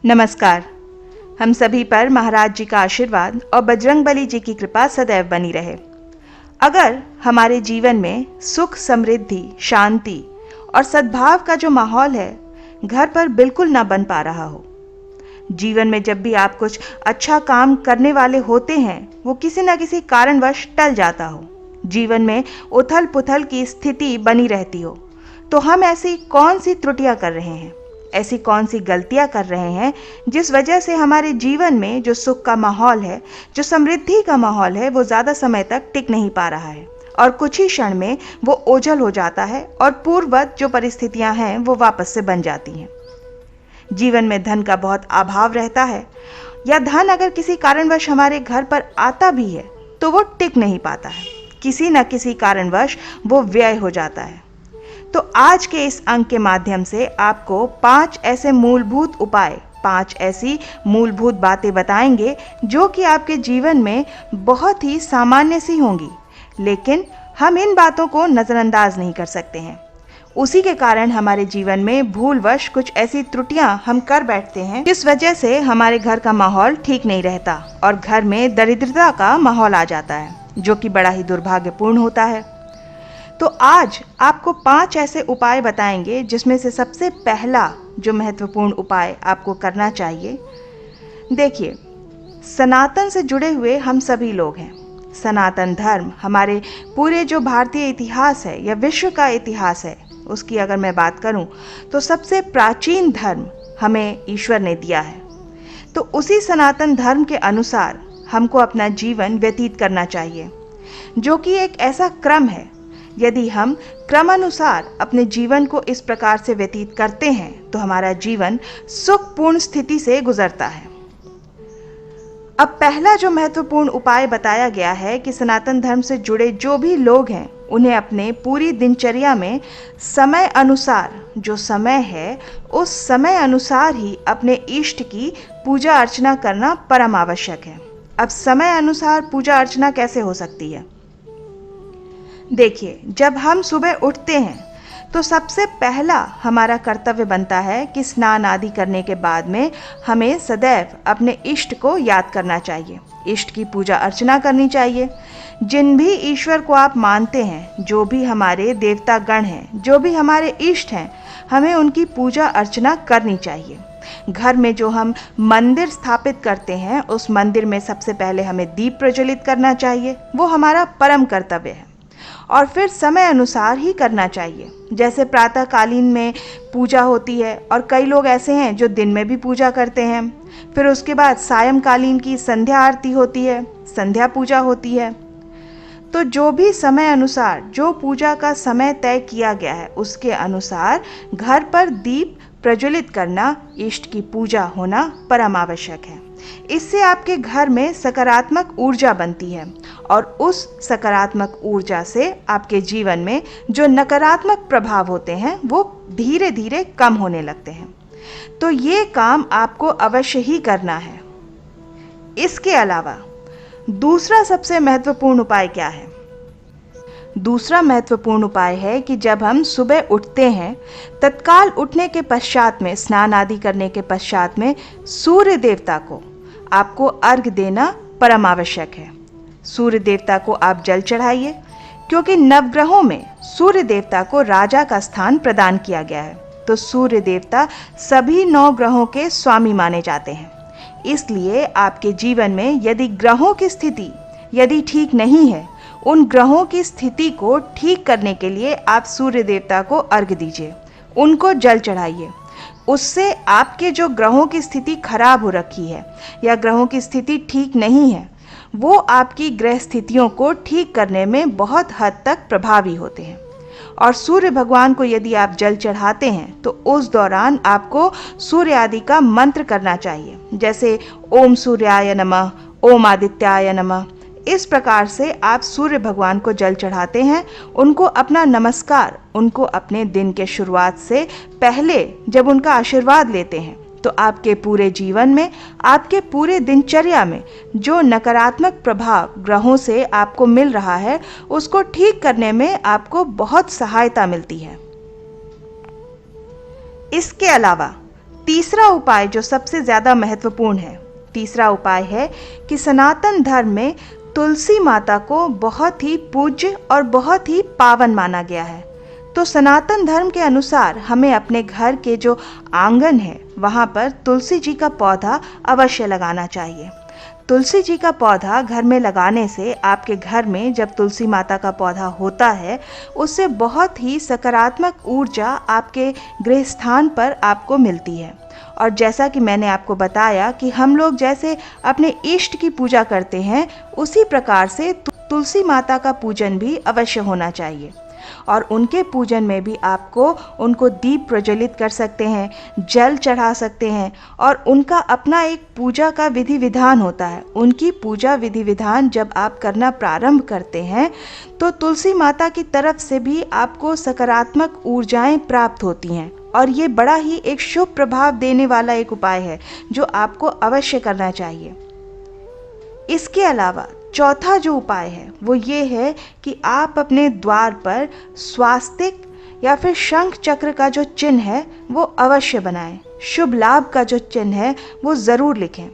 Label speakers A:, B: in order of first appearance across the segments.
A: नमस्कार। हम सभी पर महाराज जी का आशीर्वाद और बजरंगबली जी की कृपा सदैव बनी रहे। अगर हमारे जीवन में सुख, समृद्धि, शांति और सद्भाव का जो माहौल है घर पर बिल्कुल ना बन पा रहा हो, जीवन में जब भी आप कुछ अच्छा काम करने वाले होते हैं वो किसी न किसी कारणवश टल जाता हो, जीवन में उथल पुथल की स्थिति बनी रहती हो, तो हम ऐसी कौन सी त्रुटियां कर रहे हैं, ऐसी कौन सी गलतियां कर रहे हैं जिस वजह से हमारे जीवन में जो सुख का माहौल है, जो समृद्धि का माहौल है, वो ज़्यादा समय तक टिक नहीं पा रहा है और कुछ ही क्षण में वो ओझल हो जाता है और पूर्ववत जो परिस्थितियां हैं वो वापस से बन जाती हैं। जीवन में धन का बहुत अभाव रहता है या धन अगर किसी कारणवश हमारे घर पर आता भी है तो वो टिक नहीं पाता है, किसी न किसी कारणवश वो व्यय हो जाता है। तो आज के इस अंक के माध्यम से आपको 5 ऐसे मूलभूत उपाय, 5 ऐसी मूलभूत बातें बताएंगे जो कि आपके जीवन में बहुत ही सामान्य सी होंगी, लेकिन हम इन बातों को नज़रअंदाज नहीं कर सकते हैं। उसी के कारण हमारे जीवन में भूलवश कुछ ऐसी त्रुटियां हम कर बैठते हैं जिस वजह से हमारे घर का माहौल ठीक नहीं रहता और घर में दरिद्रता का माहौल आ जाता है, जो कि बड़ा ही दुर्भाग्यपूर्ण होता है। तो आज आपको 5 ऐसे उपाय बताएंगे जिसमें से सबसे पहला जो महत्वपूर्ण उपाय आपको करना चाहिए, देखिए, सनातन से जुड़े हुए हम सभी लोग हैं। सनातन धर्म हमारे पूरे जो भारतीय इतिहास है या विश्व का इतिहास है उसकी अगर मैं बात करूं तो सबसे प्राचीन धर्म हमें ईश्वर ने दिया है। तो उसी सनातन धर्म के अनुसार हमको अपना जीवन व्यतीत करना चाहिए, जो कि एक ऐसा क्रम है। यदि हम क्रमानुसार अपने जीवन को इस प्रकार से व्यतीत करते हैं तो हमारा जीवन सुखपूर्ण स्थिति से गुजरता है। अब पहला जो महत्वपूर्ण उपाय बताया गया है कि सनातन धर्म से जुड़े जो भी लोग हैं उन्हें अपने पूरी दिनचर्या में समय अनुसार, जो समय है उस समय अनुसार ही अपने इष्ट की पूजा अर्चना करना परम आवश्यक है। अब समय अनुसार पूजा अर्चना कैसे हो सकती है? देखिए, जब हम सुबह उठते हैं तो सबसे पहला हमारा कर्तव्य बनता है कि स्नान आदि करने के बाद में हमें सदैव अपने इष्ट को याद करना चाहिए, इष्ट की पूजा अर्चना करनी चाहिए। जिन भी ईश्वर को आप मानते हैं, जो भी हमारे देवता गण हैं, जो भी हमारे इष्ट हैं, हमें उनकी पूजा अर्चना करनी चाहिए। घर में जो हम मंदिर स्थापित करते हैं उस मंदिर में सबसे पहले हमें दीप प्रज्वलित करना चाहिए, वो हमारा परम कर्तव्य है। और फिर समय अनुसार ही करना चाहिए। जैसे प्रातःकालीन में पूजा होती है और कई लोग ऐसे हैं जो दिन में भी पूजा करते हैं, फिर उसके बाद सायंकालीन की संध्या आरती होती है, संध्या पूजा होती है। तो जो भी समय अनुसार जो पूजा का समय तय किया गया है उसके अनुसार घर पर दीप प्रज्वलित करना, इष्ट की पूजा होना परम आवश्यक है। इससे आपके घर में सकारात्मक ऊर्जा बनती है और उस सकारात्मक ऊर्जा से आपके जीवन में जो नकारात्मक प्रभाव होते हैं वो धीरे धीरे कम होने लगते हैं। तो ये काम आपको अवश्य ही करना है। इसके अलावा दूसरा सबसे महत्वपूर्ण उपाय क्या है? दूसरा महत्वपूर्ण उपाय है कि जब हम सुबह उठते हैं, तत्काल उठने के पश्चात में, स्नान आदि करने के पश्चात में सूर्य देवता को आपको अर्घ देना परम आवश्यक है। सूर्य देवता को आप जल चढ़ाइए, क्योंकि नवग्रहों में सूर्य देवता को राजा का स्थान प्रदान किया गया है। तो सूर्य देवता सभी 9 ग्रहों के स्वामी माने जाते हैं। इसलिए आपके जीवन में यदि ग्रहों की स्थिति यदि ठीक नहीं है, उन ग्रहों की स्थिति को ठीक करने के लिए आप सूर्य देवता को अर्घ दीजिए, उनको जल चढ़ाइए। उससे आपके जो ग्रहों की स्थिति खराब हो रखी है या ग्रहों की स्थिति ठीक नहीं है, वो आपकी ग्रह स्थितियों को ठीक करने में बहुत हद तक प्रभावी होते हैं। और सूर्य भगवान को यदि आप जल चढ़ाते हैं तो उस दौरान आपको सूर्य आदि का मंत्र करना चाहिए, जैसे ओम सूर्याय नमः, ओम आदित्याय नमः। इस प्रकार से आप सूर्य भगवान को जल चढ़ाते हैं, उनको अपना नमस्कार, उनको अपने दिन के शुरुआत से पहले जब उनका आशीर्वाद लेते हैं तो आपके पूरे जीवन में, आपके पूरे दिनचर्या में जो नकारात्मक प्रभाव ग्रहों से आपको मिल रहा है उसको ठीक करने में आपको बहुत सहायता मिलती है। इसके अलावा तीसरा उपाय जो सबसे ज़्यादा महत्वपूर्ण है, तीसरा उपाय है कि सनातन धर्म में तुलसी माता को बहुत ही पूज्य और बहुत ही पावन माना गया है। तो सनातन धर्म के अनुसार हमें अपने घर के जो आंगन है वहाँ पर तुलसी जी का पौधा अवश्य लगाना चाहिए। तुलसी जी का पौधा घर में लगाने से आपके घर में जब तुलसी माता का पौधा होता है उससे बहुत ही सकारात्मक ऊर्जा आपके गृह स्थान पर आपको मिलती है। और जैसा कि मैंने आपको बताया कि हम लोग जैसे अपने इष्ट की पूजा करते हैं उसी प्रकार से तुलसी माता का पूजन भी अवश्य होना चाहिए। और उनके पूजन में भी आपको उनको दीप प्रज्वलित कर सकते हैं, जल चढ़ा सकते हैं और उनका अपना एक पूजा का विधि विधान होता है। उनकी पूजा विधि विधान जब आप करना प्रारंभ करते हैं तो तुलसी माता की तरफ से भी आपको सकारात्मक ऊर्जाएं प्राप्त होती हैं और ये बड़ा ही एक शुभ प्रभाव देने वाला एक उपाय है जो आपको अवश्य करना चाहिए। इसके अलावा चौथा जो उपाय है वो ये है कि आप अपने द्वार पर स्वास्तिक या फिर शंख चक्र का जो चिन्ह है वो अवश्य बनाएं। शुभ लाभ का जो चिन्ह है वो ज़रूर लिखें।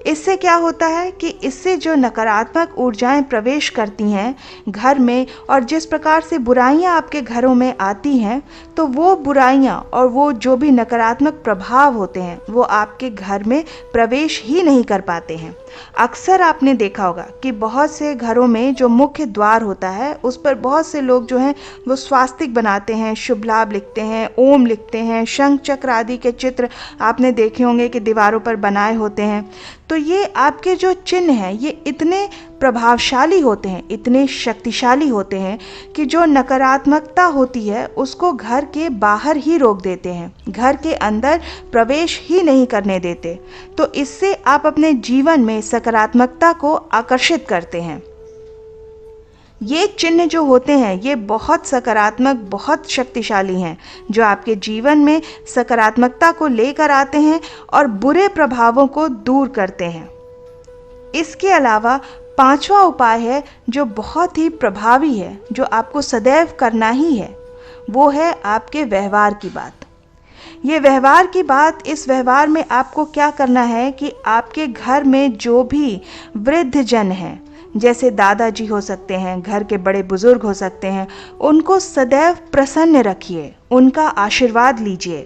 A: इससे क्या होता है कि इससे जो नकारात्मक ऊर्जाएं प्रवेश करती हैं घर में और जिस प्रकार से बुराइयां आपके घरों में आती हैं तो वो बुराइयां और वो जो भी नकारात्मक प्रभाव होते हैं वो आपके घर में प्रवेश ही नहीं कर पाते हैं। अक्सर आपने देखा होगा कि बहुत से घरों में जो मुख्य द्वार होता है उस पर बहुत से लोग जो हैं वो स्वास्तिक बनाते हैं, शुभ लाभ लिखते हैं, ओम लिखते हैं, शंख चक्र आदि के चित्र आपने देखे होंगे कि दीवारों पर बनाए होते हैं। तो ये आपके जो चिन्ह हैं ये इतने प्रभावशाली होते हैं, इतने शक्तिशाली होते हैं कि जो नकारात्मकता होती है उसको घर के बाहर ही रोक देते हैं, घर के अंदर प्रवेश ही नहीं करने देते। तो इससे आप अपने जीवन में सकारात्मकता को आकर्षित करते हैं। ये चिन्ह जो होते हैं ये बहुत सकारात्मक, बहुत शक्तिशाली हैं जो आपके जीवन में सकारात्मकता को लेकर आते हैं और बुरे प्रभावों को दूर करते हैं। इसके अलावा पांचवा उपाय है जो बहुत ही प्रभावी है, जो आपको सदैव करना ही है, वो है आपके व्यवहार की बात। ये व्यवहार की बात, इस व्यवहार में आपको क्या करना है कि आपके घर में जो भी वृद्ध जन हैं, जैसे दादाजी हो सकते हैं, घर के बड़े बुजुर्ग हो सकते हैं, उनको सदैव प्रसन्न रखिए, उनका आशीर्वाद लीजिए।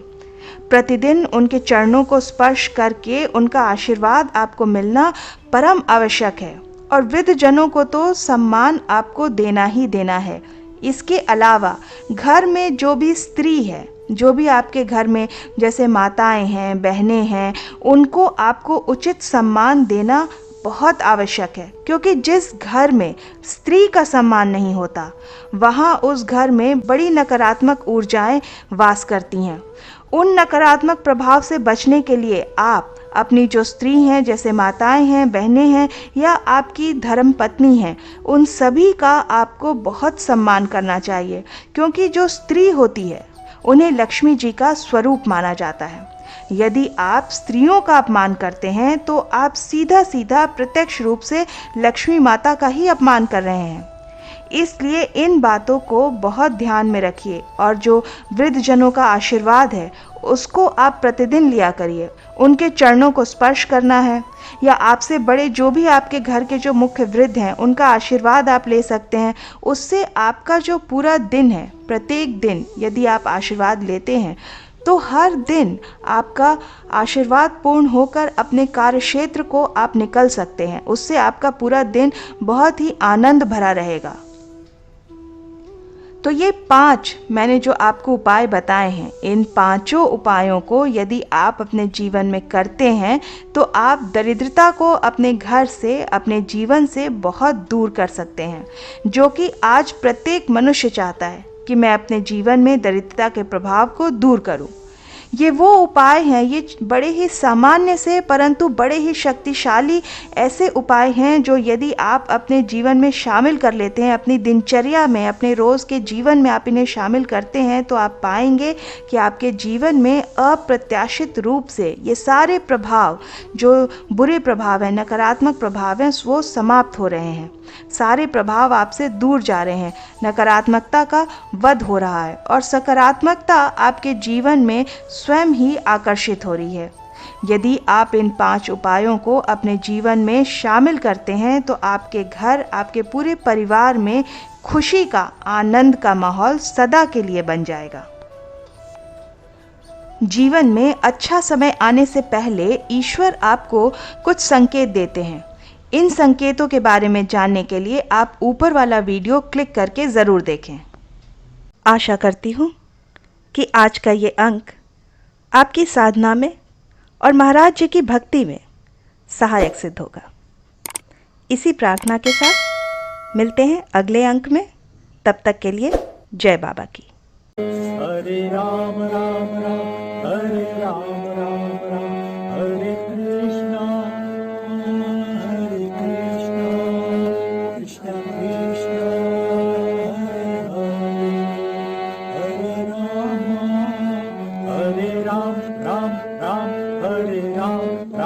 A: प्रतिदिन उनके चरणों को स्पर्श करके उनका आशीर्वाद आपको मिलना परम आवश्यक है और वृद्ध जनों को तो सम्मान आपको देना ही देना है। इसके अलावा घर में जो भी स्त्री है, जो भी आपके घर में जैसे माताएं हैं, बहनें हैं, उनको आपको उचित सम्मान देना बहुत आवश्यक है, क्योंकि जिस घर में स्त्री का सम्मान नहीं होता वहाँ उस घर में बड़ी नकारात्मक ऊर्जाएं वास करती हैं। उन नकारात्मक प्रभाव से बचने के लिए आप अपनी जो स्त्री हैं, जैसे माताएं हैं, बहनें हैं या आपकी धर्मपत्नी हैं, उन सभी का आपको बहुत सम्मान करना चाहिए, क्योंकि जो स्त्री होती है उन्हें लक्ष्मी जी का स्वरूप माना जाता है। यदि आप स्त्रियों का अपमान करते हैं तो आप सीधा सीधा प्रत्यक्ष रूप से लक्ष्मी माता का ही अपमान कर रहे हैं। इसलिए इन बातों को बहुत ध्यान में रखिए और जो वृद्ध जनों का आशीर्वाद है उसको आप प्रतिदिन लिया करिए। उनके चरणों को स्पर्श करना है या आपसे बड़े जो भी आपके घर के जो मुख्य वृद्ध हैं उनका आशीर्वाद आप ले सकते हैं। उससे आपका जो पूरा दिन है, प्रत्येक दिन यदि आप आशीर्वाद लेते हैं तो हर दिन आपका आशीर्वाद पूर्ण होकर अपने कार्यक्षेत्र को आप निकल सकते हैं। उससे आपका पूरा दिन बहुत ही आनंद भरा रहेगा। तो ये 5 मैंने जो आपको उपाय बताए हैं, इन 5 उपायों को यदि आप अपने जीवन में करते हैं तो आप दरिद्रता को अपने घर से, अपने जीवन से बहुत दूर कर सकते हैं, जो कि आज प्रत्येक मनुष्य चाहता है कि मैं अपने जीवन में दरिद्रता के प्रभाव को दूर करूं। ये वो उपाय हैं, ये बड़े ही सामान्य से परंतु बड़े ही शक्तिशाली ऐसे उपाय हैं जो यदि आप अपने जीवन में शामिल कर लेते हैं, अपनी दिनचर्या में, अपने रोज़ के जीवन में आप इन्हें शामिल करते हैं तो आप पाएंगे कि आपके जीवन में अप्रत्याशित रूप से ये सारे प्रभाव, जो बुरे प्रभाव हैं, नकारात्मक प्रभाव हैं, वो समाप्त हो रहे हैं। सारे प्रभाव आपसे दूर जा रहे हैं, नकारात्मकता का वध हो रहा है और सकारात्मकता आपके जीवन में स्वयं ही आकर्षित हो रही है। यदि आप इन 5 उपायों को अपने जीवन में शामिल करते हैं तो आपके घर, आपके पूरे परिवार में खुशी का, आनंद का माहौल सदा के लिए बन जाएगा। जीवन में अच्छा समय आने से पहले ईश्वर आपको कुछ संकेत देते हैं। इन संकेतों के बारे में जानने के लिए आप ऊपर वाला वीडियो क्लिक करके ज़रूर देखें। आशा करती हूँ कि आज का ये अंक आपकी साधना में और महाराज जी की भक्ति में सहायक सिद्ध होगा। इसी प्रार्थना के साथ मिलते हैं अगले अंक में। तब तक के लिए जय बाबा की।
B: हरे राम राम राम हरे राम राम राम हरे कृष्णा कृष्ण कृष्ण हरे हरे हरे राम राम